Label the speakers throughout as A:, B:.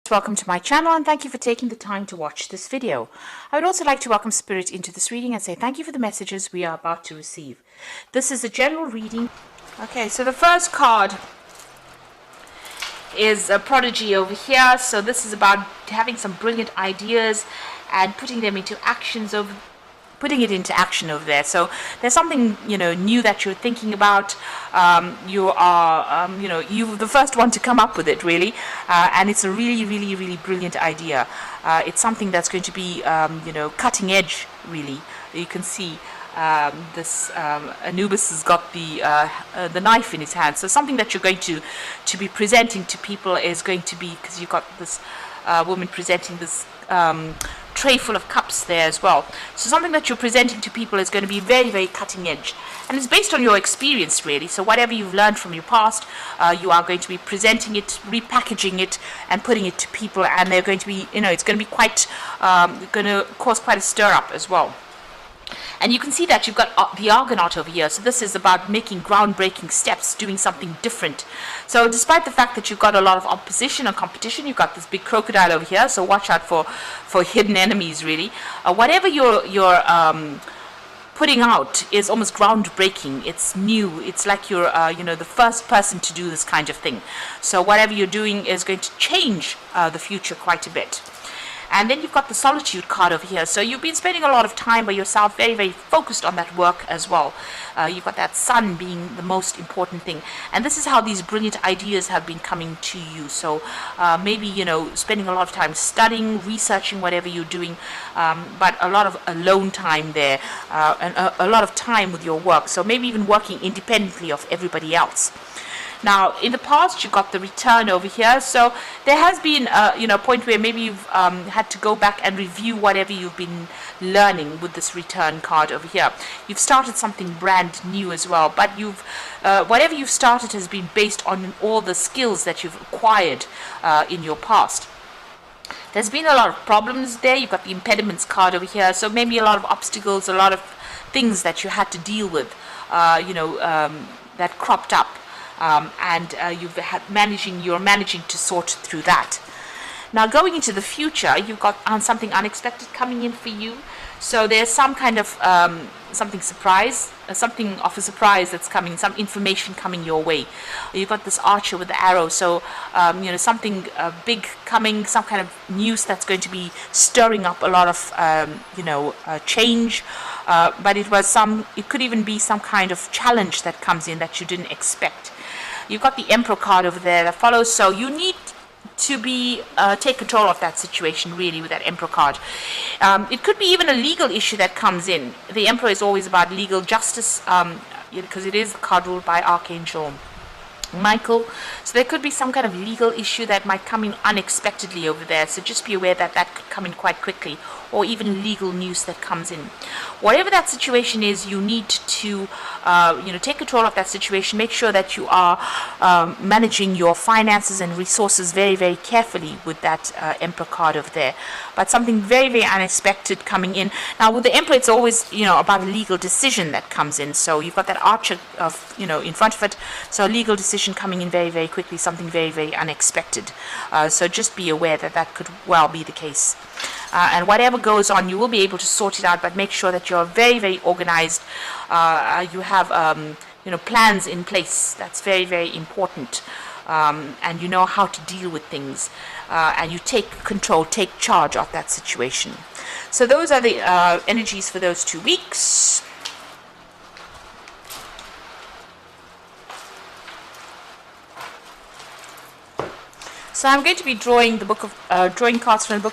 A: Welcome to my channel and thank you for taking the time to watch this video. I would also like to welcome Spirit into this reading and say thank you for the messages we are about to receive. This is a general reading. Okay, so the first card is a prodigy over here. So this is about having some brilliant ideas and putting them into actions over putting it into action over there. So there's something new that you're thinking about. You are you're the first one to come up with it, really, and it's a really brilliant idea. It's something that's going to be cutting edge, really. You can see this Anubis has got the knife in his hand. So something that you're going to be presenting to people is going to be, because you've got this woman presenting this tray full of cups there as well. So something that you're presenting to people is going to be very cutting edge, and it's based on your experience, really. So whatever you've learned from your past, you are going to be presenting it, repackaging it, and putting it to people, and they're going to be, it's going to be quite going to cause quite a stir up as well. And you can see that you've got the Argonaut over here. So this is about making groundbreaking steps, doing something different. So despite the fact that you've got a lot of opposition and competition, you've got this big crocodile over here. So watch out for hidden enemies, really. Whatever you're putting out is almost groundbreaking. It's new. It's like you're the first person to do this kind of thing. So whatever you're doing is going to change the future quite a bit. And then you've got the Solitude card over here. So you've been spending a lot of time by yourself, very focused on that work as well. You've got that sun being the most important thing. And this is how these brilliant ideas have been coming to you. So maybe, spending a lot of time studying, researching whatever you're doing, but a lot of alone time there, and a lot of time with your work. So maybe even working independently of everybody else. Now, in the past, you got the Return over here. So there has been, a point where maybe you've had to go back and review whatever you've been learning with this Return card over here. You've started something brand new as well, but whatever you've started has been based on all the skills that you've acquired in your past. There's been a lot of problems there. You've got the Impediments card over here. So maybe a lot of obstacles, a lot of things that you had to deal with, that cropped up. And you're managing to sort through that. Now, going into the future, you've got something unexpected coming in for you. So there's some kind of something of a surprise that's coming, some information coming your way. You've got this Archer with the arrow, so something big coming, some kind of news that's going to be stirring up a lot of change. But it could even be some kind of challenge that comes in that you didn't expect. You've got the Emperor card over there that follows, so you need to take control of that situation, really, with that Emperor card. It could be even a legal issue that comes in. The Emperor is always about legal justice, because it is the card ruled by Archangel Michael. So there could be some kind of legal issue that might come in unexpectedly over there. So just be aware that that could come in quite quickly, or even legal news that comes in. Whatever that situation is, you need to take control of that situation. Make sure that you are managing your finances and resources very carefully with that Emperor card over there. But something very unexpected coming in. Now with the Emperor, it's always about a legal decision that comes in. So you've got that Archer in front of it. So a legal decision coming in very quickly, something very unexpected. So just be aware that that could well be the case. And whatever goes on, you will be able to sort it out, but make sure that you're very organized. You have plans in place. That's very important. And you know how to deal with things. And you take control, take charge of that situation. So those are the energies for those 2 weeks. So I'm going to be drawing drawing cards from the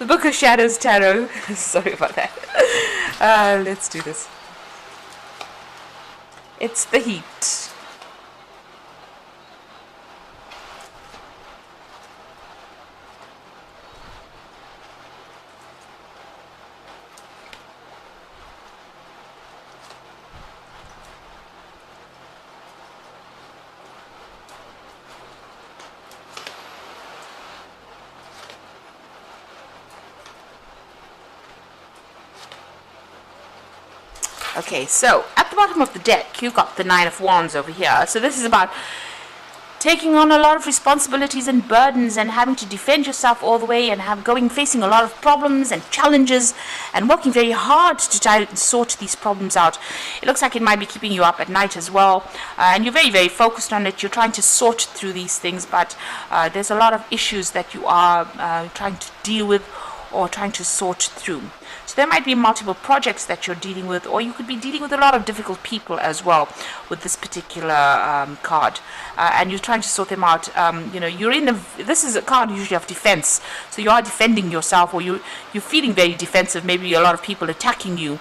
A: Book of Shadows Tarot. Sorry about that. Let's do this. It's the Heat. Okay, so at the bottom of the deck, you've got the Nine of Wands over here. So this is about taking on a lot of responsibilities and burdens and having to defend yourself all the way and facing a lot of problems and challenges and working very hard to try to sort these problems out. It looks like it might be keeping you up at night as well, and you're very, very focused on it. You're trying to sort through these things, but there's a lot of issues that you are trying to deal with or trying to sort through. So there might be multiple projects that you're dealing with, or you could be dealing with a lot of difficult people as well with this particular card, and you're trying to sort them out. This is a card usually of defense, so you are defending yourself, or you're feeling very defensive, maybe a lot of people attacking you,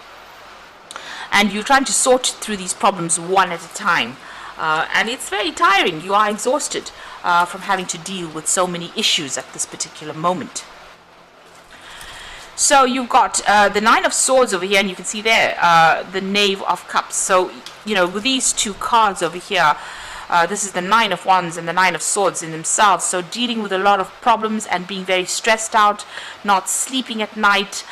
A: and you're trying to sort through these problems one at a time. And it's very tiring. You are exhausted from having to deal with so many issues at this particular moment. So you've got the Nine of Swords over here, and you can see there the Knave of Cups. So, with these two cards over here, this is the Nine of Wands and the Nine of Swords in themselves. So dealing with a lot of problems and being very stressed out, not sleeping at night,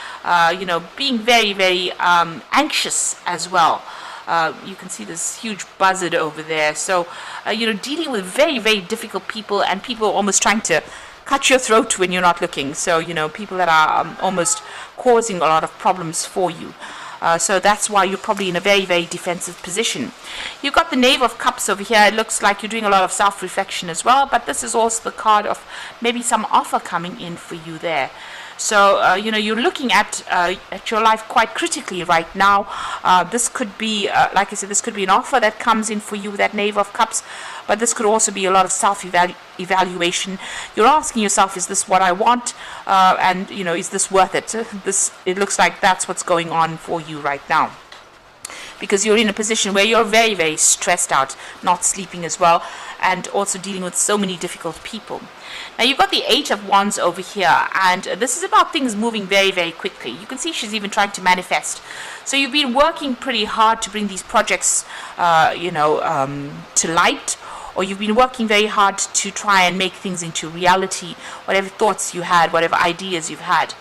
A: being very, very anxious as well. You can see this huge buzzard over there. So, dealing with very, very difficult people, and people almost trying to cut your throat when you're not looking. So, people that are almost causing a lot of problems for you. So that's why you're probably in a very, very defensive position. You've got the Knave of Cups over here. It looks like you're doing a lot of self-reflection as well, but this is also the card of maybe some offer coming in for you there. So, you're looking at your life quite critically right now. This could be, like I said, this could be an offer that comes in for you with that Knave of Cups, but this could also be a lot of self-evaluation. You're asking yourself, is this what I want? And, is this worth it? It looks like that's what's going on for you right now, because you're in a position where you're very, very stressed out, not sleeping as well, and also dealing with so many difficult people. Now you've got the Eight of Wands over here, and this is about things moving very, very quickly. You can see she's even trying to manifest. So you've been working pretty hard to bring these projects, to light, or you've been working very hard to try and make things into reality, whatever thoughts you had, whatever ideas you've had.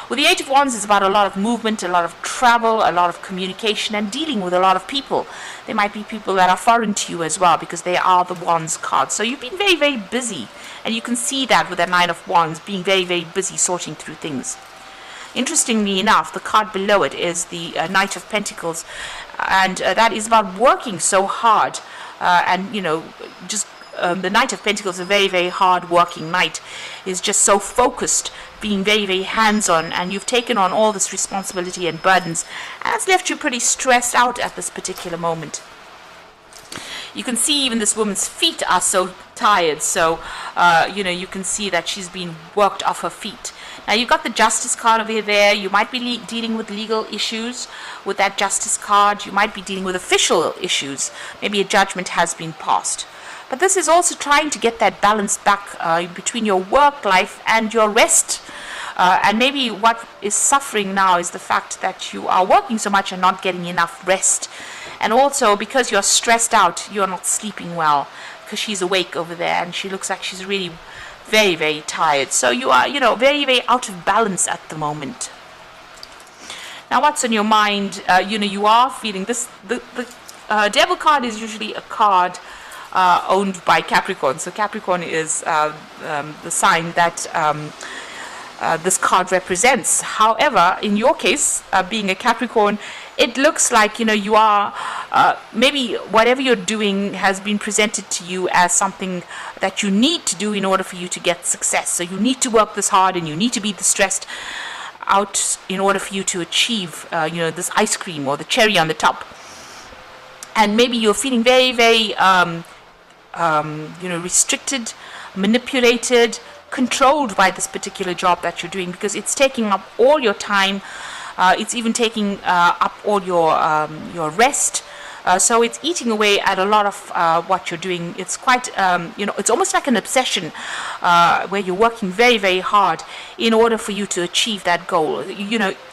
A: With the Eight of Wands, it's about a lot of movement, a lot of travel, a lot of communication, and dealing with a lot of people. There might be people that are foreign to you as well, because they are the Wands card. So you've been very, very busy, and you can see that with the Nine of Wands, being very, very busy sorting through things. Interestingly enough, the card below it is the Knight of Pentacles, and that is about working so hard, the Knight of Pentacles, a very, very hard working knight, is just so focused, being very, very hands-on, and you've taken on all this responsibility and burdens, and it's left you pretty stressed out at this particular moment. You can see even this woman's feet are so tired, so you can see that she's been worked off her feet. Now you've got the Justice card over there. You might be dealing with legal issues with that Justice card. You might be dealing with official issues. Maybe a judgment has been passed. But this is also trying to get that balance back between your work life and your rest. And maybe what is suffering now is the fact that you are working so much and not getting enough rest. And also because you're stressed out, you're not sleeping well, because she's awake over there and she looks like she's really very, very tired. So you are, very, very out of balance at the moment. Now what's on your mind? You are feeling this. The Devil card is usually a card owned by Capricorn. So Capricorn is the sign that this card represents. However, in your case, being a Capricorn, it looks like you are maybe whatever you're doing has been presented to you as something that you need to do in order for you to get success. So you need to work this hard and you need to be this stressed out in order for you to achieve this ice cream or the cherry on the top. And maybe you're feeling very, very restricted, manipulated, controlled by this particular job that you're doing, because it's taking up all your time. It's even taking up all your rest. So it's eating away at a lot of what you're doing. It's quite, it's almost like an obsession where you're working very, very hard in order for you to achieve that goal.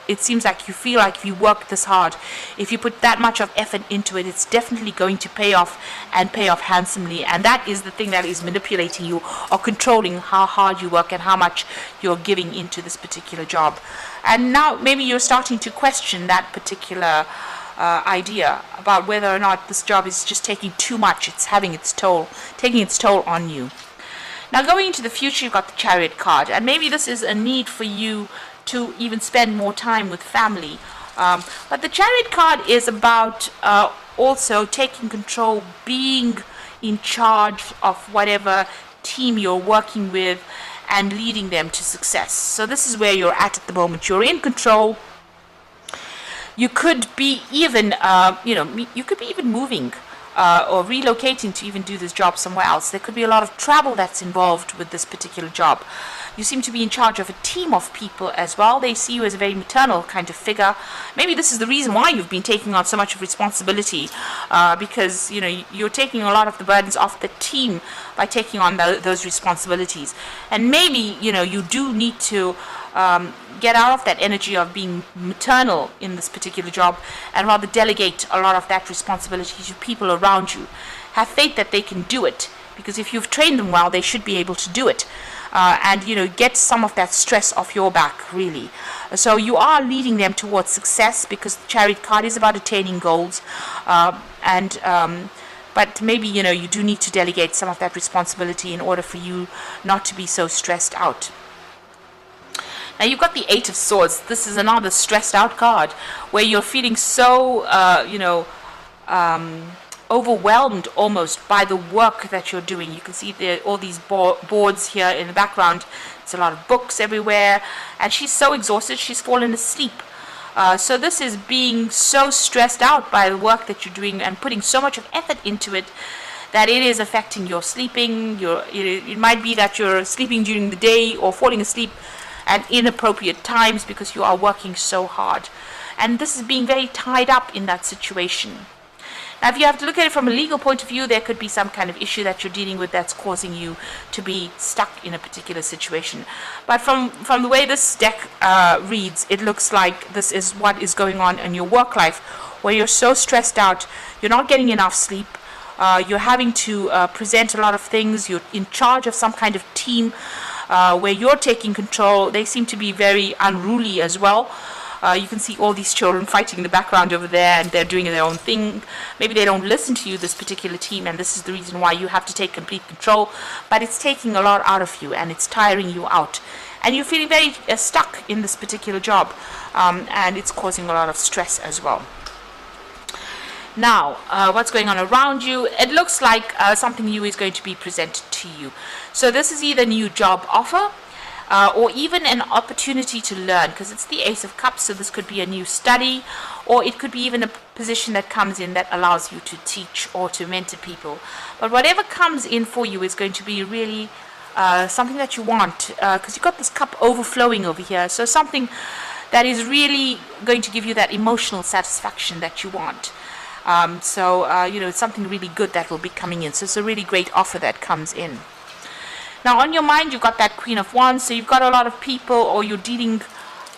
A: It seems like you feel like if you work this hard, if you put that much of effort into it, it's definitely going to pay off and pay off handsomely. And that is the thing that is manipulating you or controlling how hard you work and how much you're giving into this particular job. And now maybe you're starting to question that particular idea about whether or not this job is just taking too much. It's having its toll, taking its toll on you. Now, going into the future, you've got the Chariot card, and maybe this is a need for you to even spend more time with family. But the Chariot card is about also taking control, being in charge of whatever team you're working with and leading them to success. So this is where you're at the moment. You're in control. You could be even, you could be even moving or relocating to even do this job somewhere else. There could be a lot of travel that's involved with this particular job. You seem to be in charge of a team of people as well. They see you as a very maternal kind of figure. Maybe this is the reason why you've been taking on so much of responsibility, because you're taking a lot of the burdens off the team by taking on those responsibilities. And maybe you do need to get out of that energy of being maternal in this particular job and rather delegate a lot of that responsibility to people around you. Have faith that they can do it, because if you've trained them well, they should be able to do it. And get some of that stress off your back, really. So you are leading them towards success, because the Chariot card is about attaining goals, but maybe you do need to delegate some of that responsibility in order for you not to be so stressed out. Now you've got the Eight of Swords. This is another stressed out card where you're feeling so overwhelmed almost by the work that you're doing. You can see all these boards here in the background. It's a lot of books everywhere, and she's so exhausted she's fallen asleep. So this is being so stressed out by the work that you're doing and putting so much of effort into it that it is affecting your sleeping. It might be that you're sleeping during the day or falling asleep at inappropriate times because you are working so hard, and this is being very tied up in that situation. Now, if you have to look at it from a legal point of view, there could be some kind of issue that you're dealing with that's causing you to be stuck in a particular situation. But from the way this deck reads, it looks like this is what is going on in your work life, where you're so stressed out, you're not getting enough sleep, you're having to present a lot of things, you're in charge of some kind of team where you're taking control. They seem to be very unruly as well. You can see all these children fighting in the background over there, and they're doing their own thing. Maybe they don't listen to you, this particular team, and this is the reason why you have to take complete control. But it's taking a lot out of you, and it's tiring you out. And you're feeling very stuck in this particular job, and it's causing a lot of stress as well. Now, what's going on around you? It looks like something new is going to be presented to you. So this is either a new job offer, or even an opportunity to learn, because it's the Ace of Cups, so this could be a new study, or it could be even a position that comes in that allows you to teach or to mentor people. But whatever comes in for you is going to be really something that you want, because you've got this cup overflowing over here, so something that is really going to give you that emotional satisfaction that you want. It's something really good that will be coming in, so it's a really great offer that comes in. Now, on your mind, you've got that Queen of Wands, so you've got a lot of people, or you're dealing,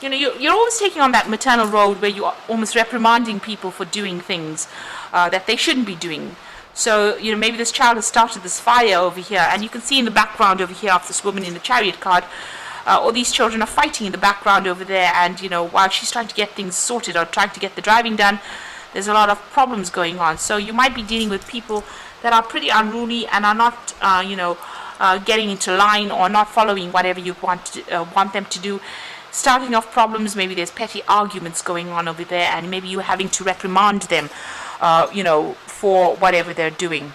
A: you're always taking on that maternal role where you're almost reprimanding people for doing things that they shouldn't be doing. So, maybe this child has started this fire over here, and you can see in the background over here of this woman in the Chariot card, all these children are fighting in the background over there, and, while she's trying to get things sorted or trying to get the driving done, there's a lot of problems going on. So you might be dealing with people that are pretty unruly and are not, getting into line or not following whatever you want them to do. Starting off problems, maybe there's petty arguments going on over there, and maybe you're having to reprimand them, for whatever they're doing.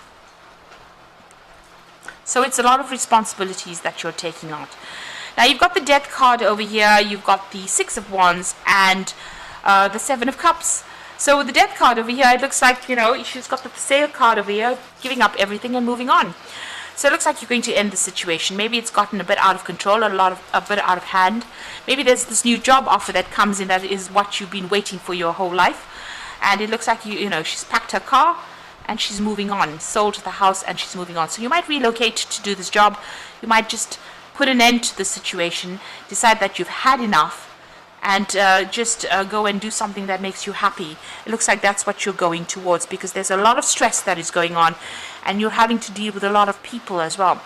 A: So it's a lot of responsibilities that you're taking on. Now you've got the Death card over here, you've got the Six of Wands, and the Seven of Cups. So with the Death card over here, it looks like, she's got the Sale card over here, giving up everything and moving on. So it looks like you're going to end the situation. Maybe it's gotten a bit out of control, a bit out of hand. Maybe there's this new job offer that comes in that is what you've been waiting for your whole life. And it looks like, she's packed her car and she's moving on, sold the house and she's moving on. So you might relocate to do this job. You might just put an end to the situation, decide that you've had enough, and just go and do something that makes you happy. It looks like that's what you're going towards, because there's a lot of stress that is going on, and you're having to deal with a lot of people as well.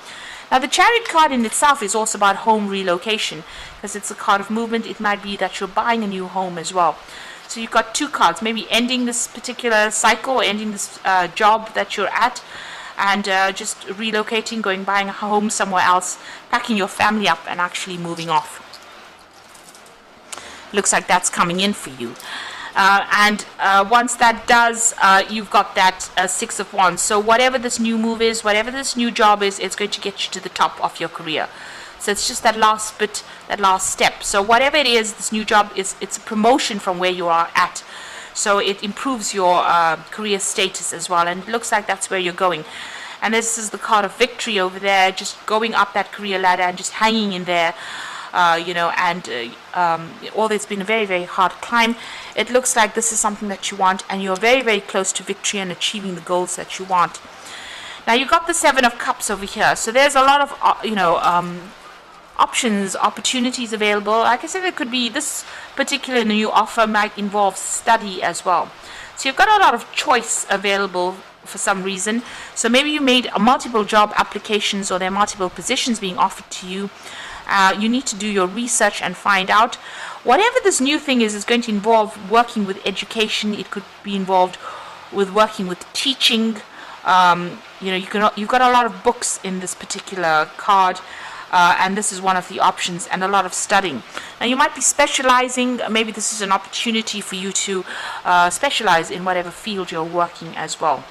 A: Now, the Chariot card in itself is also about home relocation, because it's a card of movement. It might be that you're buying a new home as well. So you've got two cards, maybe ending this particular cycle, or ending this job that you're at, and just relocating, buying a home somewhere else, packing your family up and actually moving off. Looks like that's coming in for you. And once that does, you've got that Six of Wands. So whatever this new move is, whatever this new job is, it's going to get you to the top of your career. So it's just that last bit, that last step. So whatever it is, this new job it's a promotion from where you are at. So it improves your career status as well. And it looks like that's where you're going. And this is the card of victory over there, just going up that career ladder and just hanging in there. Although it's been a very, very hard climb, it looks like this is something that you want, and you're very, very close to victory and achieving the goals that you want. Now you've got the Seven of Cups over here, so there's a lot of options, opportunities available. Like I said, it could be this particular new offer might involve study as well. So you've got a lot of choice available for some reason. So maybe you made multiple job applications, or there are multiple positions being offered to you. You need to do your research and find out. Whatever this new thing is going to involve working with education. It could be involved with working with teaching. You've got a lot of books in this particular card, and this is one of the options, and a lot of studying. Now you might be specializing. Maybe this is an opportunity for you to specialize in whatever field you're working as well.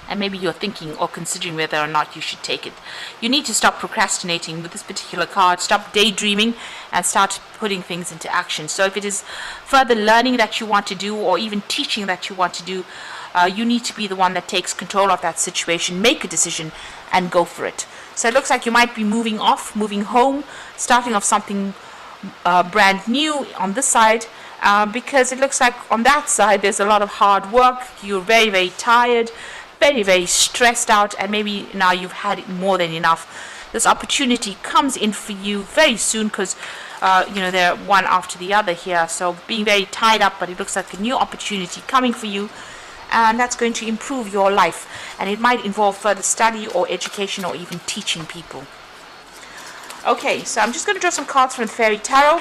A: And maybe you're thinking or considering whether or not you should take it. You need to stop procrastinating with this particular card, stop daydreaming, and start putting things into action. So if it is further learning that you want to do, or even teaching that you want to do, you need to be the one that takes control of that situation, make a decision, and go for it. So it looks like you might be moving home, starting off something brand new on this side, because it looks like on that side there's a lot of hard work. You're very, very tired, very, very stressed out, and maybe now you've had it more than enough. This opportunity comes in for you very soon, because they're one after the other here. So being very tied up, but it looks like a new opportunity coming for you, and that's going to improve your life, and it might involve further study or education or even teaching people. Okay, so I'm just going to draw some cards from the Fairy Tarot.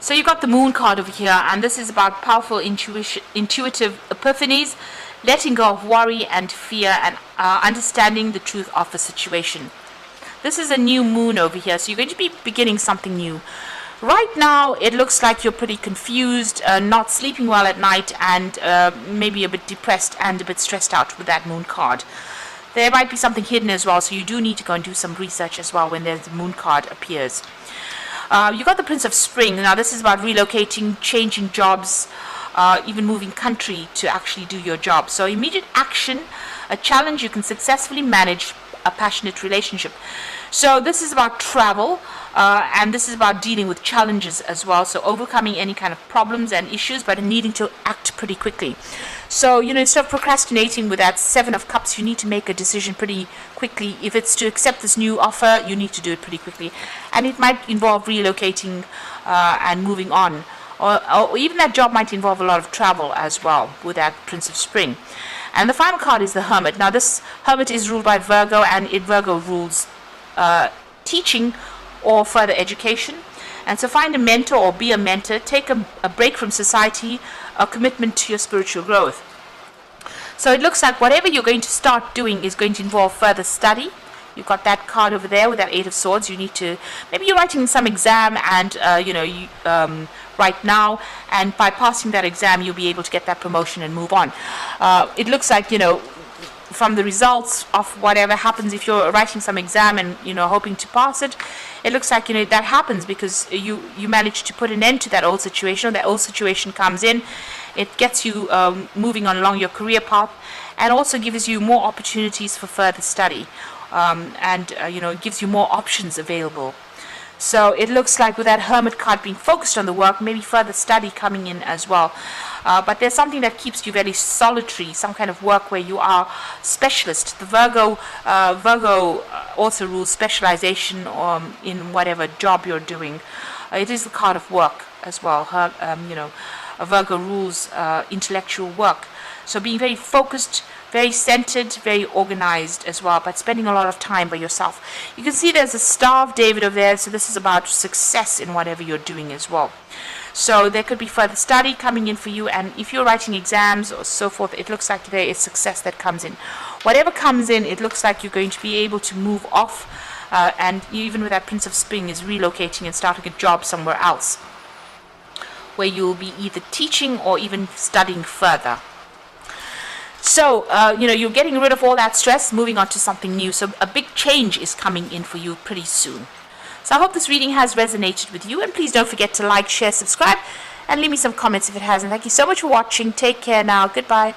A: So you've got the Moon card over here, and this is about powerful intuitive epiphanies, letting go of worry and fear, and understanding the truth of a situation. This is a new moon over here, so you're going to be beginning something new. Right now, it looks like you're pretty confused, not sleeping well at night, and maybe a bit depressed and a bit stressed out with that Moon card. There might be something hidden as well, so you do need to go and do some research as well when the Moon card appears. You got the Prince of Spring. Now this is about relocating, changing jobs, even moving country to actually do your job. So immediate action, a challenge you can successfully manage, a passionate relationship. So this is about travel, and this is about dealing with challenges as well. So overcoming any kind of problems and issues, but needing to act pretty quickly. So, instead of procrastinating with that Seven of Cups, you need to make a decision pretty quickly. If it's to accept this new offer, you need to do it pretty quickly. And it might involve relocating and moving on. Or even that job might involve a lot of travel as well with that Prince of Spring. And the final card is the Hermit. Now this Hermit is ruled by Virgo, and Virgo rules teaching or further education. And so find a mentor or be a mentor, take a break from society, a commitment to your spiritual growth. So it looks like whatever you're going to start doing is going to involve further study. You've got that card over there with that Eight of Swords. You need to, maybe you're writing some exam, and right now, and by passing that exam you'll be able to get that promotion and move on. It looks like, from the results of whatever happens, if you're writing some exam and hoping to pass it, it looks like that happens because you manage to put an end to that old situation. That old situation comes in, it gets you moving on along your career path, and also gives you more opportunities for further study, and it gives you more options available. So it looks like with that Hermit card being focused on the work, maybe further study coming in as well. But there's something that keeps you very solitary, some kind of work where you are specialist. The Virgo also rules specialization in whatever job you're doing. It is the card of work as well. Virgo rules intellectual work. So being very focused, very centered, very organized as well, but spending a lot of time by yourself. You can see there's a Star of David over there, so this is about success in whatever you're doing as well. So there could be further study coming in for you, and if you're writing exams or so forth, it looks like there is success that comes in. Whatever comes in, it looks like you're going to be able to move off, and even with that Prince of Spring is relocating and starting a job somewhere else, where you'll be either teaching or even studying further. So, you're getting rid of all that stress, moving on to something new. So a big change is coming in for you pretty soon. So I hope this reading has resonated with you. And please don't forget to like, share, subscribe, and leave me some comments if it hasn't. Thank you so much for watching. Take care now. Goodbye.